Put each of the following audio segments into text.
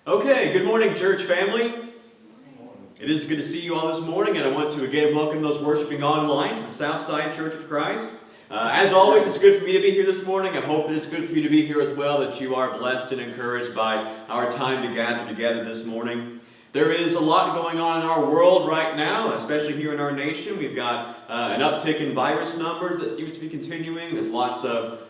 Okay, good morning, church family. It is good to see you all this morning, and I want to again welcome those worshiping online to the Southside Church of Christ. As always, it's good for me to be here this morning. I hope that it's good for you to be here as well, that you are blessed and encouraged by our time to gather together this morning. There is a lot going on in our world right now, especially here in our nation. We've got an uptick in virus numbers that seems to be continuing. There's lots of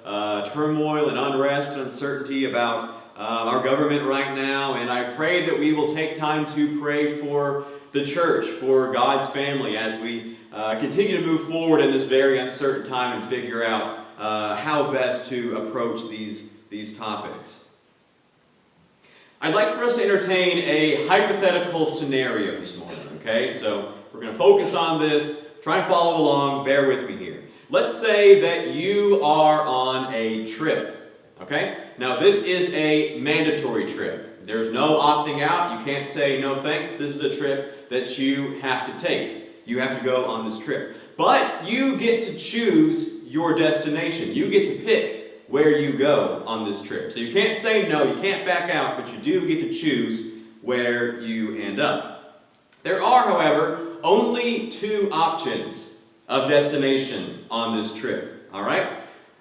turmoil and unrest and uncertainty about our government right now, and I pray that we will take time to pray for the church, for God's family, as we continue to move forward in this very uncertain time and figure out how best to approach these topics. I'd like for us to entertain a hypothetical scenario this morning, okay? So we're going to focus on this, try and follow along, bear with me here. Let's say that you are on a trip, okay? Now this is a mandatory trip. There's no opting out. You can't say no thanks. This is a trip that you have to take. You have to go on this trip. But you get to choose your destination. You get to pick where you go on this trip. So you can't say no, you can't back out, but you do get to choose where you end up. There are, however, only two options of destination on this trip, all right?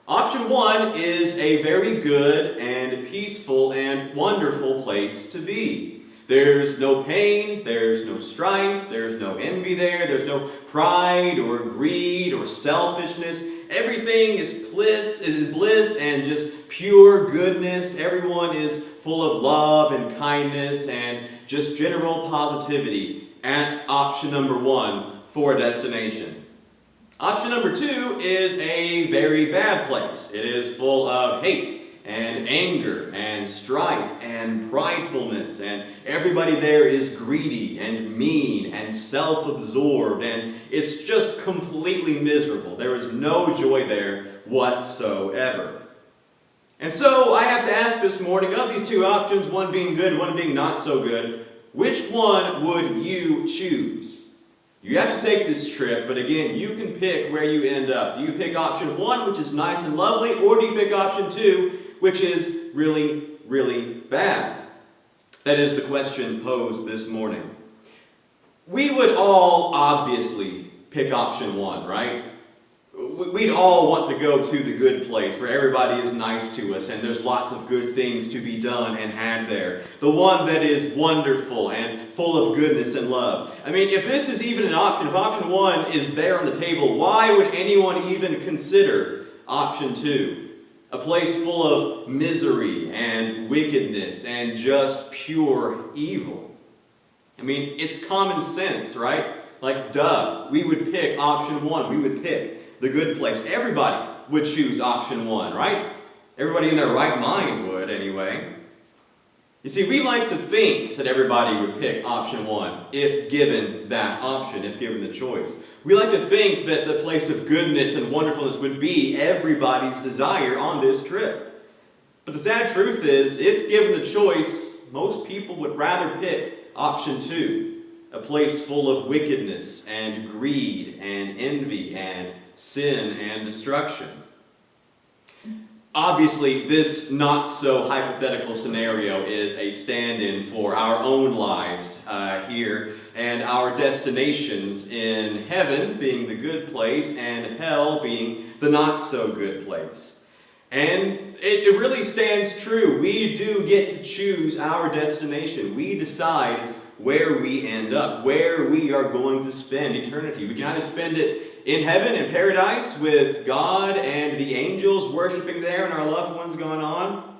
Option one is a very good and peaceful and wonderful place to be. There's no pain, there's no strife, there's no envy there's no pride or greed or selfishness. Everything is bliss and just pure goodness. Everyone is full of love and kindness and just general positivity at option number one for a destination. Option number two is a very bad place. It is full of hate and anger and strife and pridefulness, and everybody there is greedy and mean and self-absorbed, and it's just completely miserable. There is no joy there whatsoever. And so I have to ask this morning, of these two options, one being good, one being not so good, which one would you choose? You have to take this trip, but again, you can pick where you end up. Do you pick option one, which is nice and lovely, or do you pick option two, which is really, really bad? That is the question posed this morning. We would all obviously pick option one, right? We'd all want to go to the good place where everybody is nice to us and there's lots of good things to be done and had there. The one that is wonderful and full of goodness and love. I mean, if this is even an option, if option one is there on the table, why would anyone even consider option two? A place full of misery and wickedness and just pure evil. I mean, it's common sense, right? Like, duh, we would pick option one. We would pick the good place. Everybody would choose option one, right? Everybody in their right mind would, anyway. You see, we like to think that everybody would pick option one if given that option, if given the choice. We like to think that the place of goodness and wonderfulness would be everybody's desire on this trip. But the sad truth is, if given the choice, most people would rather pick option two, a place full of wickedness and greed and envy and sin and destruction. Obviously, this not-so-hypothetical scenario is a stand-in for our own lives here and our destinations in heaven being the good place and hell being the not-so-good place. And it really stands true. We do get to choose our destination. We decide where we end up, where we are going to spend eternity. We can either spend it in heaven, in paradise, with God and the angels worshiping there and our loved ones going on,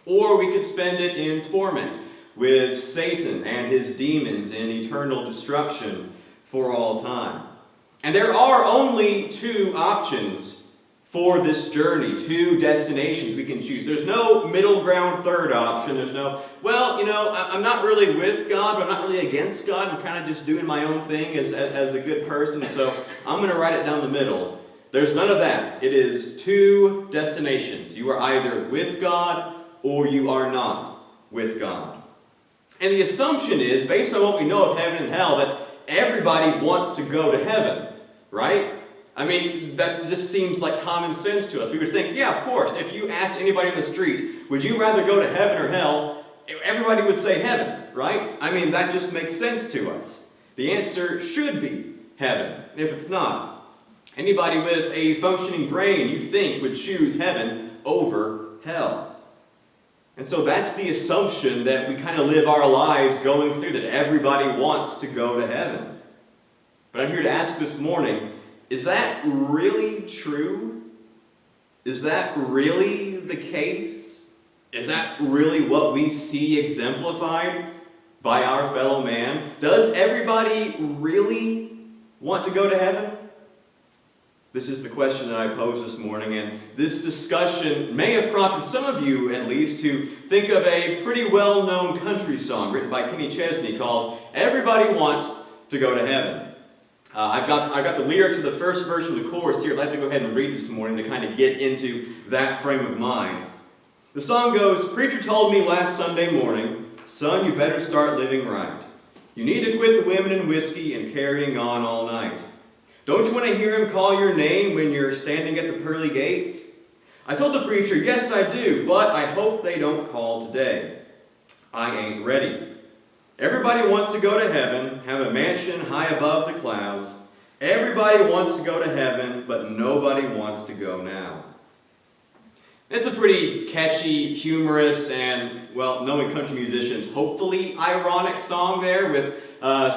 or we could spend it in torment with Satan and his demons in eternal destruction for all time. And there are only two options for this journey, two destinations we can choose. There's no middle ground third option. There's no, I'm not really with God, but I'm not really against God. I'm kind of just doing my own thing as a good person, so I'm going to write it down the middle. There's none of that. It is two destinations. You are either with God or you are not with God. And the assumption is, based on what we know of heaven and hell, that everybody wants to go to heaven, right? I mean, that just seems like common sense to us. We would think, yeah, of course, if you asked anybody on the street, would you rather go to heaven or hell? everybody would say heaven, right? I mean, that just makes sense to us. The answer should be heaven, if it's not. Anybody with a functioning brain, you'd think, would choose heaven over hell. And so that's the assumption that we kind of live our lives going through, that everybody wants to go to heaven. But I'm here to ask this morning, is that really true? Is that really the case? Is that really what we see exemplified by our fellow man? Does everybody really want to go to heaven? This is the question that I posed this morning, and this discussion may have prompted some of you, at least, to think of a pretty well-known country song written by Kenny Chesney called "Everybody Wants to Go to Heaven." I've got the lyrics of the first verse of the chorus here. I'd like to go ahead and read this morning to kind of get into that frame of mind. The song goes, "Preacher told me last Sunday morning, son, you better start living right. You need to quit the women and whiskey and carrying on all night. Don't you want to hear him call your name when you're standing at the pearly gates?" I told the preacher, yes I do, but I hope they don't call today. I ain't ready. Everybody wants to go to heaven, have a mansion high above the clouds. Everybody wants to go to heaven, but nobody wants to go now. It's a pretty catchy, humorous, and, well, knowing country musicians, hopefully ironic song there with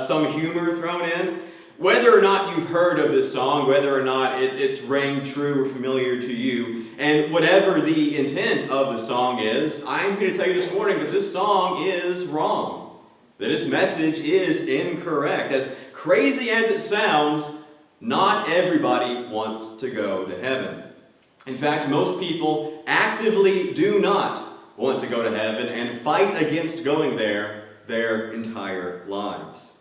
some humor thrown in. Whether or not you've heard of this song, whether or not it's rang true or familiar to you, and whatever the intent of the song is, I'm here to tell you this morning that this song is wrong. That its message is incorrect. As crazy as it sounds, not everybody wants to go to heaven. In fact, most people actively do not want to go to heaven and fight against going there their entire lives.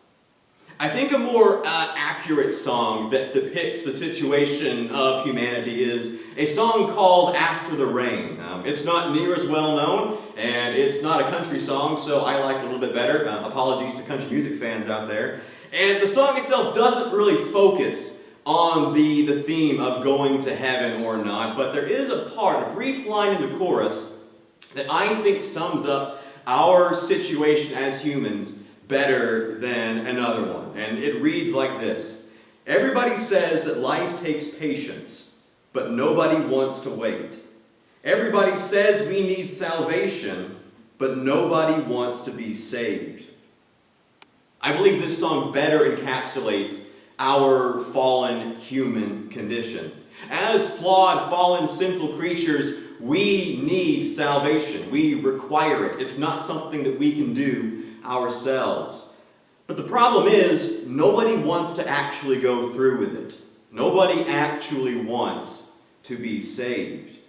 I think a more accurate song that depicts the situation of humanity is a song called "After the Rain." It's not near as well known, and it's not a country song, so I like it a little bit better. Apologies to country music fans out there. And the song itself doesn't really focus on the theme of going to heaven or not, but there is a part, a brief line in the chorus, that I think sums up our situation as humans better than another one. And it reads like this: "Everybody says that life takes patience, but nobody wants to wait. Everybody says we need salvation, but nobody wants to be saved." I believe this song better encapsulates our fallen human condition. As flawed, fallen, sinful creatures, we need salvation. We require it. It's not something that we can do ourselves. But the problem is, nobody wants to actually go through with it. Nobody actually wants to be saved.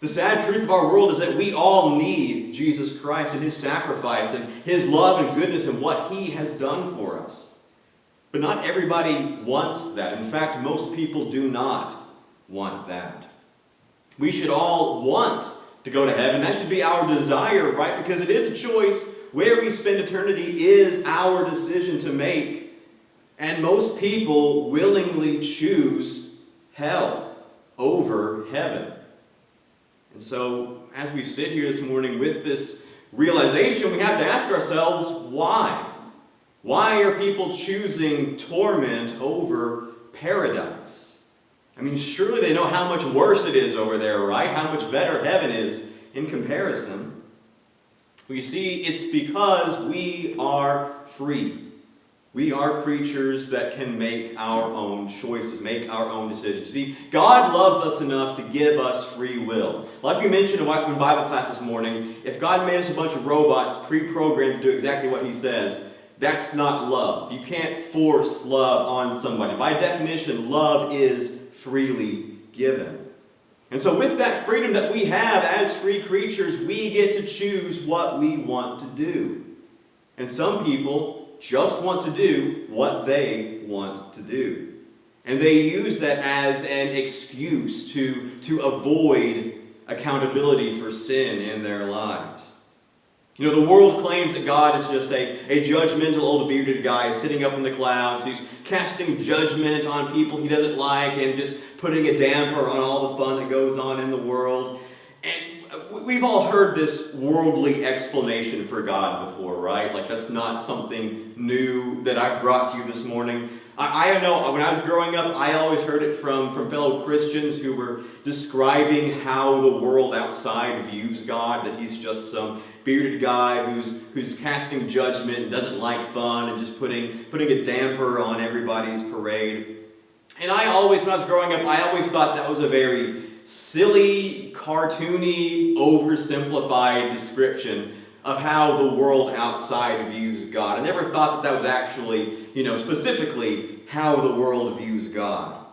The sad truth of our world is that we all need Jesus Christ and His sacrifice and His love and goodness and what He has done for us. But not everybody wants that. In fact, most people do not want that. We should all want to go to heaven. That should be our desire, right? Because it is a choice. Where we spend eternity is our decision to make. And most people willingly choose hell over heaven. And so, as we sit here this morning with this realization, we have to ask ourselves, why? Why are people choosing torment over paradise? I mean, surely they know how much worse it is over there, right? How much better heaven is in comparison. Well, you see, it's because we are free. We are creatures that can make our own choices, make our own decisions. See, God loves us enough to give us free will. Like we mentioned in Bible class this morning, if God made us a bunch of robots pre-programmed to do exactly what He says, that's not love. You can't force love on somebody. By definition, love is freely given. And so with that freedom that we have as free creatures, we get to choose what we want to do. And some people just want to do what they want to do. And they use that as an excuse to avoid accountability for sin in their lives. You know, the world claims that God is just a judgmental old bearded guy sitting up in the clouds who's casting judgment on people He doesn't like and just putting a damper on all the fun that goes on in the world. And we've all heard this worldly explanation for God before, right? Like, that's not something new that I've brought to you this morning. I know when I was growing up, I always heard it from fellow Christians who were describing how the world outside views God, that he's just some bearded guy who's casting judgment and doesn't like fun and just putting a damper on everybody's parade. And I always, when I was growing up, I always thought that was a very silly, cartoony, oversimplified description of how the world outside views God. I never thought that was actually, specifically how the world views God.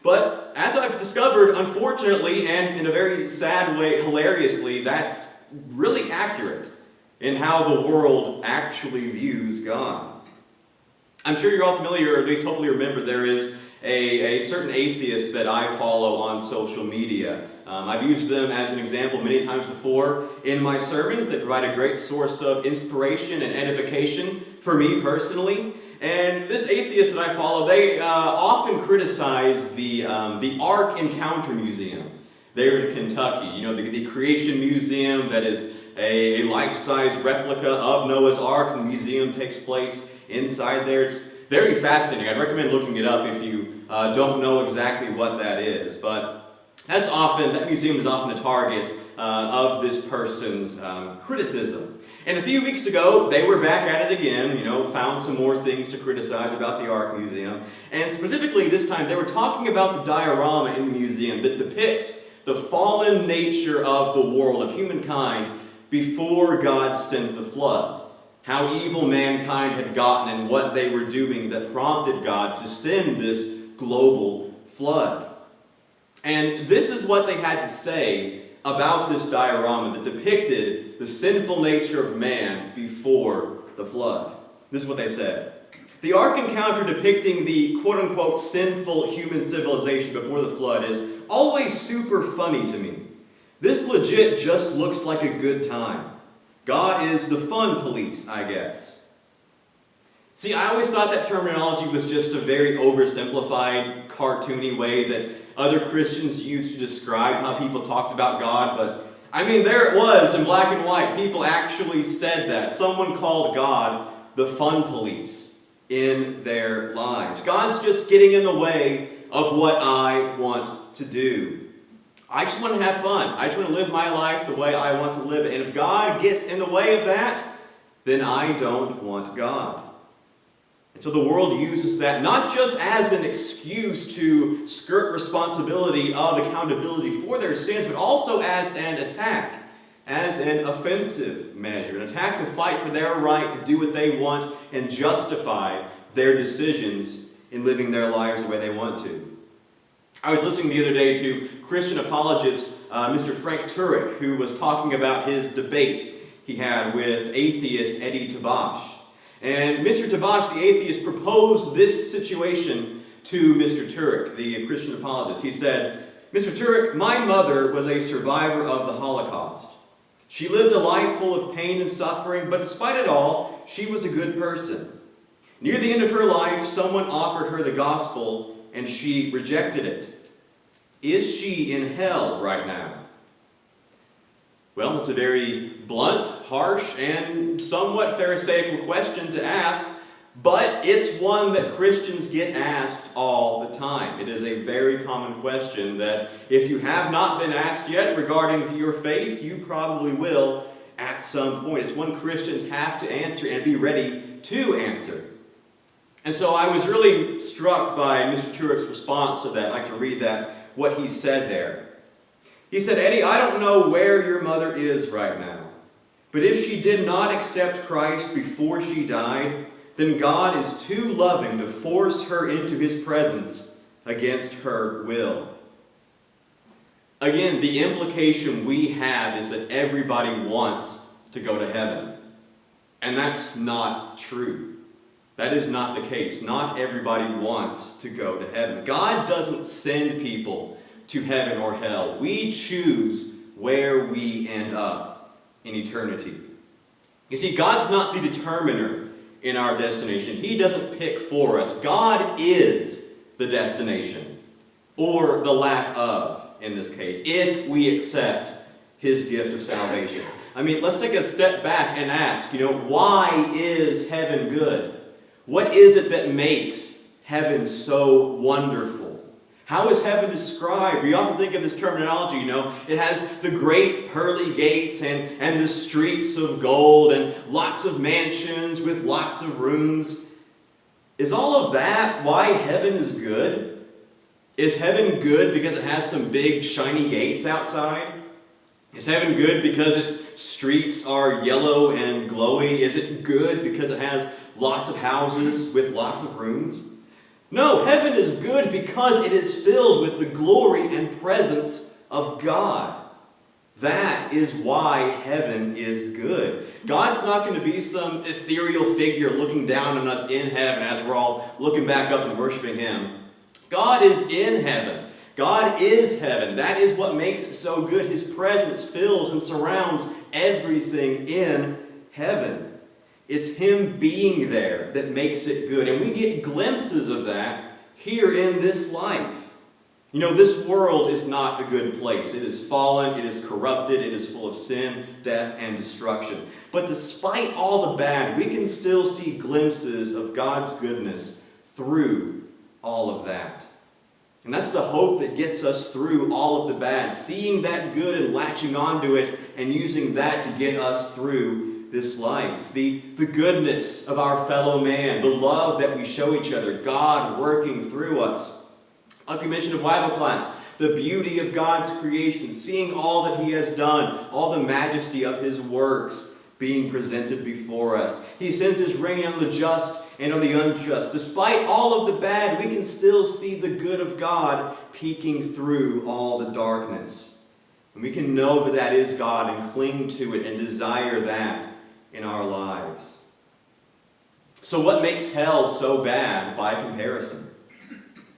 But as I've discovered, unfortunately, and in a very sad way, hilariously, that's really accurate in how the world actually views God. I'm sure you're all familiar, or at least hopefully remember, there is a certain atheist that I follow on social media. I've used them as an example many times before in my sermons. They provide a great source of inspiration and edification for me personally. And this atheist that I follow, they often criticize the Ark Encounter Museum there in Kentucky. The Creation Museum that is a life-size replica of Noah's Ark, and the museum takes place inside there. It's very fascinating. I'd recommend looking it up if you don't know exactly what that is. But that museum is often a target of this person's criticism. And a few weeks ago, they were back at it again, found some more things to criticize about the Ark Museum. And specifically this time, they were talking about the diorama in the museum that depicts the fallen nature of the world, of humankind, before God sent the flood. How evil mankind had gotten and what they were doing that prompted God to send this global flood. And this is what they had to say about this diorama that depicted the sinful nature of man before the flood. This is what they said. The Ark Encounter depicting the quote-unquote sinful human civilization before the flood is always super funny to me. This legit just looks like a good time. God is the fun police, I guess. See, I always thought that terminology was just a very oversimplified, cartoony way that other Christians used to describe how people talked about God, but there it was in black and white. People actually said that. Someone called God the fun police in their lives. God's just getting in the way of what I want to do. I just want to have fun. I just want to live my life the way I want to live it. And if God gets in the way of that, then I don't want God. And so the world uses that not just as an excuse to skirt responsibility of accountability for their sins, but also as an attack, as an offensive measure, an attack to fight for their right to do what they want and justify their decisions in living their lives the way they want to. I was listening the other day to Christian apologist Mr. Frank Turek, who was talking about his debate he had with atheist Eddie Tabash. And Mr. Tabash, the atheist, proposed this situation to Mr. Turek, the Christian apologist. He said, "Mr. Turek, my mother was a survivor of the Holocaust. She lived a life full of pain and suffering, but despite it all, she was a good person. Near the end of her life, someone offered her the gospel, and she rejected it. Is she in hell right now?" Well, it's a very blunt, harsh, and somewhat pharisaical question to ask, but it's one that Christians get asked all the time. It is a very common question that if you have not been asked yet regarding your faith, you probably will at some point. It's one Christians have to answer and be ready to answer. And so I was really struck by Mr. Turek's response to that. I'd like to read what he said there. He said, "Eddie, I don't know where your mother is right now, but if she did not accept Christ before she died, then God is too loving to force her into his presence against her will." Again, the implication we have is that everybody wants to go to heaven. And that's not true. That is not the case. Not everybody wants to go to heaven. God doesn't send people to heaven or hell. We choose where we end up in eternity. You see, God's not the determiner in our destination. He doesn't pick for us. God is the destination, or the lack of, in this case, if we accept his gift of salvation. I mean, let's take a step back and ask, why is heaven good? What is it that makes heaven so wonderful? How is heaven described? We often think of this terminology, it has the great pearly gates and the streets of gold and lots of mansions with lots of rooms. Is all of that why heaven is good? Is heaven good because it has some big shiny gates outside? Is heaven good because its streets are yellow and glowy? Is it good because it has lots of houses with lots of rooms? No, heaven is good because it is filled with the glory and presence of God. That is why heaven is good. God's not going to be some ethereal figure looking down on us in heaven as we're all looking back up and worshiping him. God is in heaven. God is heaven. That is what makes it so good. His presence fills and surrounds everything in heaven. It's him being there that makes it good. And we get glimpses of that here in this life. This world is not a good place. It is fallen, it is corrupted, it is full of sin, death, and destruction. But despite all the bad, we can still see glimpses of God's goodness through all of that. And that's the hope that gets us through all of the bad. Seeing that good and latching onto it and using that to get us through this life. The goodness of our fellow man, the love that we show each other, God working through us. Like we mentioned in Bible class, the beauty of God's creation, seeing all that he has done, all the majesty of his works being presented before us. He sends his rain on the just and on the unjust. Despite all of the bad, we can still see the good of God peeking through all the darkness. And we can know that that is God and cling to it and desire that in our lives. So what makes hell so bad by comparison?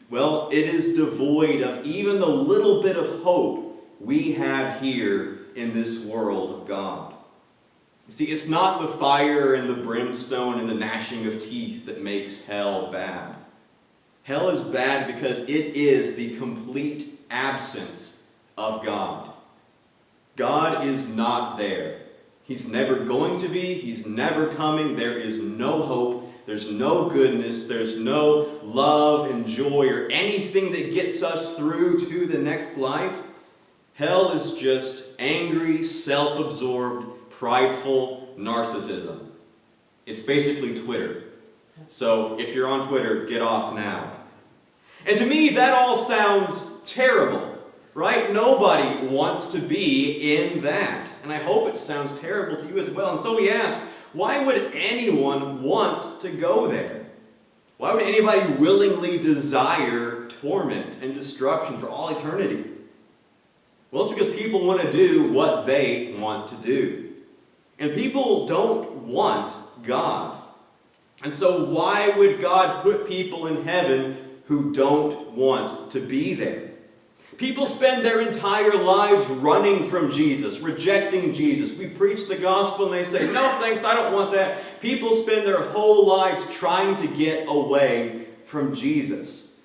Well, it is devoid of even the little bit of hope we have here in this world of God. See, it's not the fire and the brimstone and the gnashing of teeth that makes hell bad. Hell is bad because it is the complete absence of God. God is not there. He's never going to be. He's never coming. There is no hope. There's no goodness. There's no love and joy or anything that gets us through to the next life. Hell is just angry, self-absorbed, prideful narcissism. It's basically Twitter. So if you're on Twitter, get off now. And to me, that all sounds terrible, right? Nobody wants to be in that. And I hope it sounds terrible to you as well. And so we ask, why would anyone want to go there? Why would anybody willingly desire torment and destruction for all eternity? Well, it's because people want to do what they want to do. And people don't want God. And so why would God put people in heaven who don't want to be there? People spend their entire lives running from Jesus, rejecting Jesus. We preach the gospel and they say, no thanks, I don't want that. People spend their whole lives trying to get away from Jesus.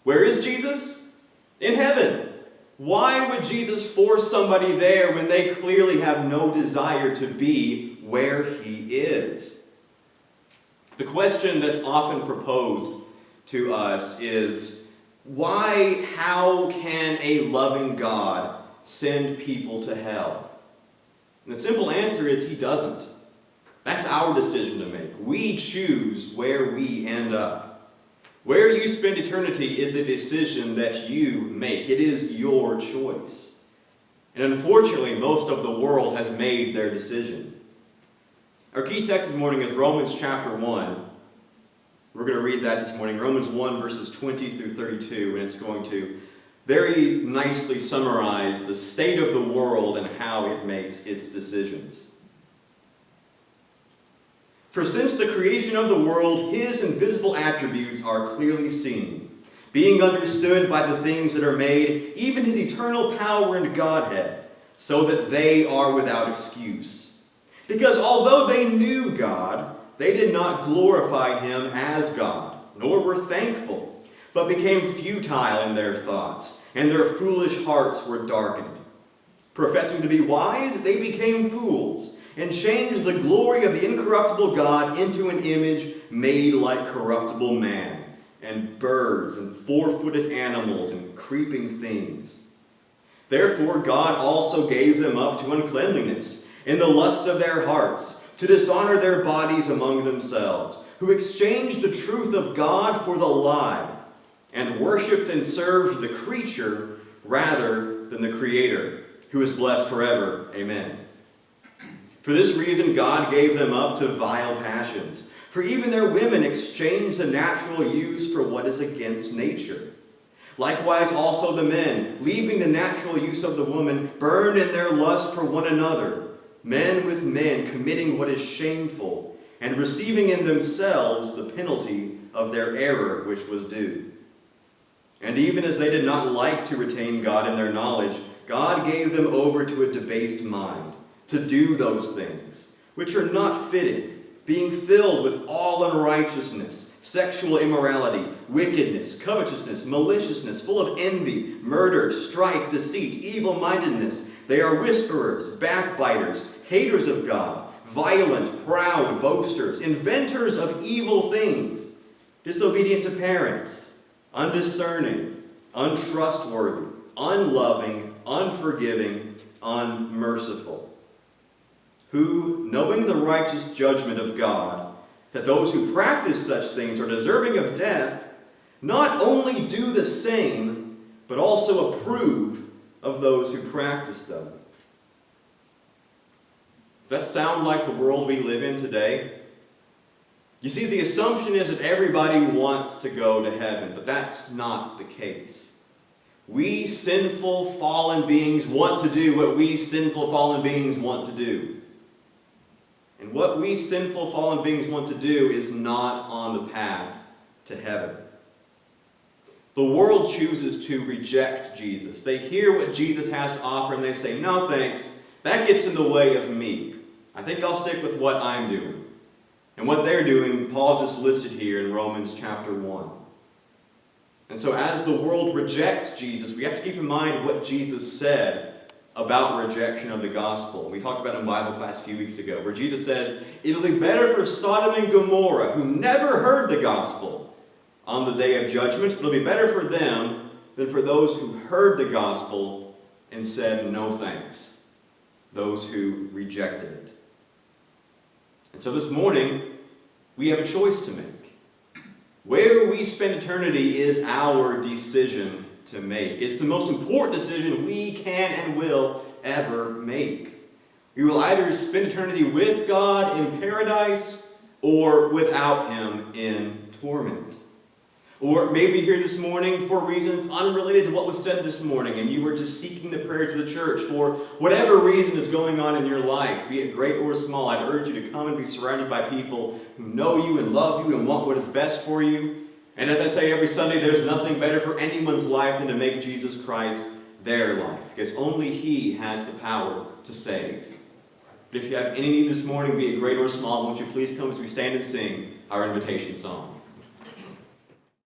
Where is Jesus? In heaven. Why would Jesus force somebody there when they clearly have no desire to be where he is? The question that's often proposed to us is, how can a loving God send people to hell? And the simple answer is he doesn't. That's our decision to make. We choose where we end up. Where you spend eternity is a decision that you make. It is your choice. And unfortunately, most of the world has made their decision. Our key text this morning is Romans chapter 1. We're going to read that this morning, Romans 1, verses 20 through 32, and it's going to very nicely summarize the state of the world and how it makes its decisions. For since the creation of the world, his invisible attributes are clearly seen, being understood by the things that are made, even his eternal power and Godhead, so that they are without excuse. Because although they knew God, they did not glorify him as God, nor were thankful, but became futile in their thoughts, and their foolish hearts were darkened. Professing to be wise, they became fools, and changed the glory of the incorruptible God into an image made like corruptible man, and birds, and four-footed animals, and creeping things. Therefore God also gave them up to uncleanliness, in the lust of their hearts, to dishonor their bodies among themselves, who exchanged the truth of God for the lie, and worshipped and served the creature rather than the Creator, who is blessed forever. Amen. For this reason God gave them up to vile passions, for even their women exchanged the natural use for what is against nature. Likewise also the men, leaving the natural use of the woman, burned in their lust for one another, men with men committing what is shameful, and receiving in themselves the penalty of their error which was due. And even as they did not like to retain God in their knowledge, God gave them over to a debased mind, to do those things which are not fitting, being filled with all unrighteousness, sexual immorality, wickedness, covetousness, maliciousness, full of envy, murder, strife, deceit, evil-mindedness. They are whisperers, backbiters, haters of God, violent, proud, boasters, inventors of evil things, disobedient to parents, undiscerning, untrustworthy, unloving, unforgiving, unmerciful, who, knowing the righteous judgment of God, that those who practice such things are deserving of death, not only do the same, but also approve of those who practice them. Does that sound like the world we live in today? You see, the assumption is that everybody wants to go to heaven, but that's not the case. We sinful, fallen beings want to do what we sinful, fallen beings want to do. And what we sinful, fallen beings want to do is not on the path to heaven. The world chooses to reject Jesus. They hear what Jesus has to offer and they say, no thanks, that gets in the way of me. I think I'll stick with what I'm doing. And what they're doing, Paul just listed here in Romans chapter 1. And so as the world rejects Jesus, we have to keep in mind what Jesus said about rejection of the gospel. We talked about it in Bible class a few weeks ago, where Jesus says, it'll be better for Sodom and Gomorrah, who never heard the gospel, on the day of judgment. It'll be better for them than for those who heard the gospel and said no thanks, those who rejected it. And so this morning, we have a choice to make. Where we spend eternity is our decision to make. It's the most important decision we can and will ever make. We will either spend eternity with God in paradise or without Him in torment. Or maybe here this morning for reasons unrelated to what was said this morning, and you were just seeking the prayers of the church for whatever reason is going on in your life, be it great or small. I'd urge you to come and be surrounded by people who know you and love you and want what is best for you. And as I say every Sunday, there's nothing better for anyone's life than to make Jesus Christ their life, because only He has the power to save. But if you have any need this morning, be it great or small, won't you please come as we stand and sing our invitation song.